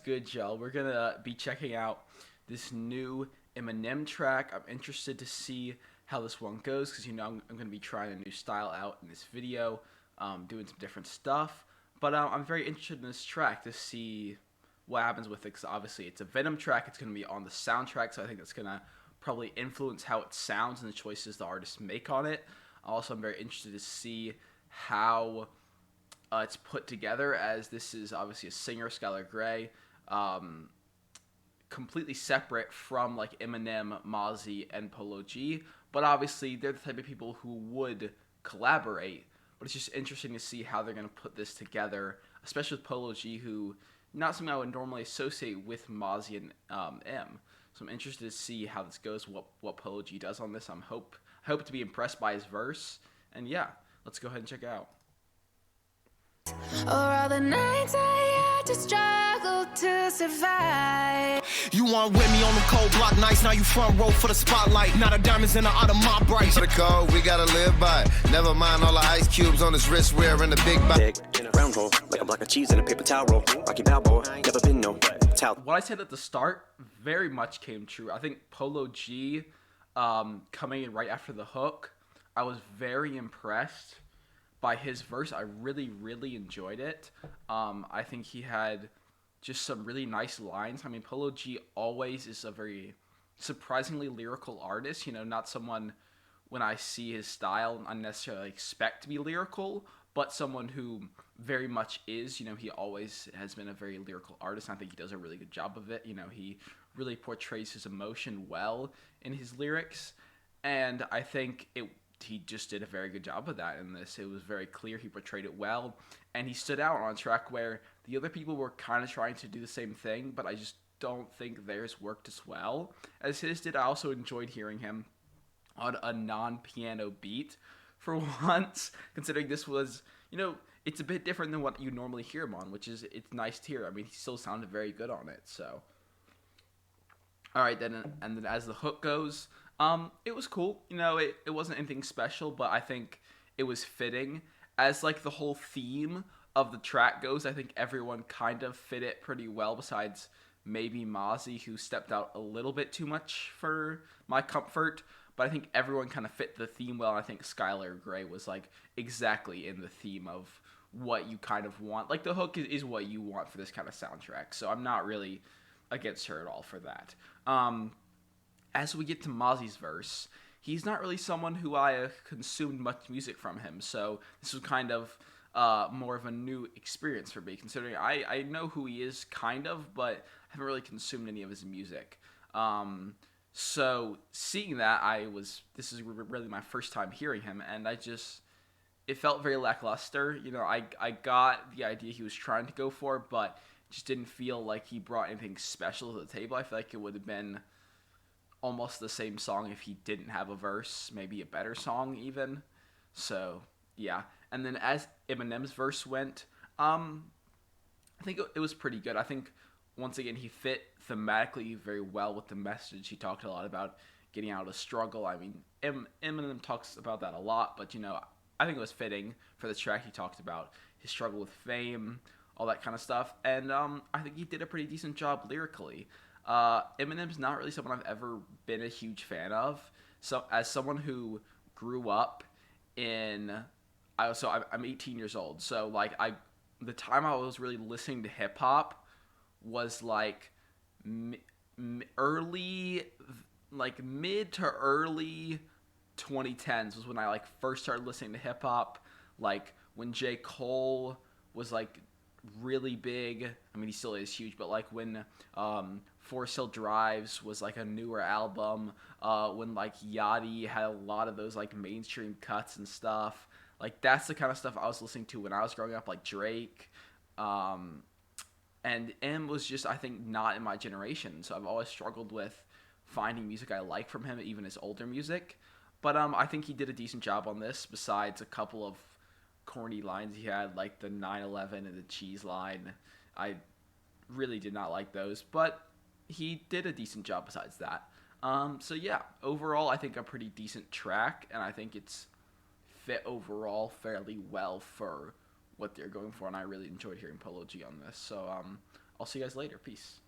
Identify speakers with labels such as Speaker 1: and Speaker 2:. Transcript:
Speaker 1: good, y'all? We're gonna be checking out this new Eminem track. I'm interested to see how this one goes because I'm gonna be trying a new style out in this video, doing some different stuff. But I'm very interested in this track to see what happens with it because obviously it's a Venom track. It's gonna be on the soundtrack, so I think that's gonna probably influence how it sounds and the choices the artists make on it. Also, I'm very interested to see how it's put together, as this is obviously a singer, Skylar Grey, completely separate from like Eminem, Mozzy, and Polo G. But obviously, they're the type of people who would collaborate. But it's just interesting to see how they're going to put this together, especially with Polo G, who not something I would normally associate with Mozzy and M. So I'm interested to see how this goes, what Polo G does on this. I hope to be impressed by his verse. And yeah, let's go ahead and check it out.
Speaker 2: Or all the nights I had to struggle to survive.
Speaker 3: You weren't with me on them cold block nights, now you front row for the spotlight. Now the diamonds in the out of my bright.
Speaker 4: For the code, we gotta live by. Never mind all the ice cubes on his wrist, wearing the big bag.
Speaker 5: In a round roll, like a block of cheese in a paper towel roll. Rocky Balboa, never been no towel.
Speaker 1: What I said at the start very much came true. I think Polo G, coming in right after the hook, I was very impressed by his verse. I really, really enjoyed it. I think he had just some really nice lines. I mean, Polo G always is a very surprisingly lyrical artist. Not someone, when I see his style, I necessarily expect to be lyrical, but someone who very much is. He always has been a very lyrical artist. And I think he does a really good job of it. He really portrays his emotion well in his lyrics. And I think he just did a very good job of that in this. It was very clear he portrayed it well, and he stood out on a track where the other people were kind of trying to do the same thing, but I just don't think theirs worked as well as his did. I also enjoyed hearing him on a non-piano beat for once, considering this was, it's a bit different than what you normally hear him on, which is, it's nice to hear. I mean, he still sounded very good on it, so. All right, then as the hook goes, it was cool. It wasn't anything special, but I think it was fitting. As like the whole theme of the track goes, I think everyone kind of fit it pretty well, besides maybe Mozzy, who stepped out a little bit too much for my comfort. But I think everyone kind of fit the theme well, and I think Skylar Grey was like exactly in the theme of what you kind of want. Like the hook is what you want for this kind of soundtrack, so I'm not really against her at all for that. As we get to Mozzy's verse, he's not really someone who I consumed much music from him, so this was kind of more of a new experience for me, considering I know who he is, kind of, but haven't really consumed any of his music. So seeing that, this is really my first time hearing him, and it felt very lackluster. I got the idea he was trying to go for, but just didn't feel like he brought anything special to the table. I feel like it would have been almost the same song if he didn't have a verse, maybe a better song even. So yeah, and then as Eminem's verse went, I think it was pretty good. I think once again he fit thematically very well with the message. He talked a lot about getting out of struggle. I mean, Eminem talks about that a lot, but I think it was fitting for the track. He talked about his struggle with fame, all that kind of stuff, and I think he did a pretty decent job lyrically. Eminem's not really someone I've ever been a huge fan of. So as someone who grew up I'm 18 years old. So like the time I was really listening to hip hop was like early, like mid to early 2010s was when I like first started listening to hip hop. Like when J. Cole was like really big. I mean, he still is huge, but like when Forest Hill Drives was like a newer album, when like Yachty had a lot of those like mainstream cuts and stuff. Like that's the kind of stuff I was listening to when I was growing up, like Drake. And M was just, I think, not in my generation, so I've always struggled with finding music I like from him, even his older music. But I think he did a decent job on this, besides a couple of corny lines he had, like the 9/11 and the cheese line. I really did not like those, but he did a decent job besides that. So yeah, overall I think a pretty decent track, and I think it's fit overall fairly well for what they're going for, and I really enjoyed hearing Polo G on this. So I'll see you guys later. Peace.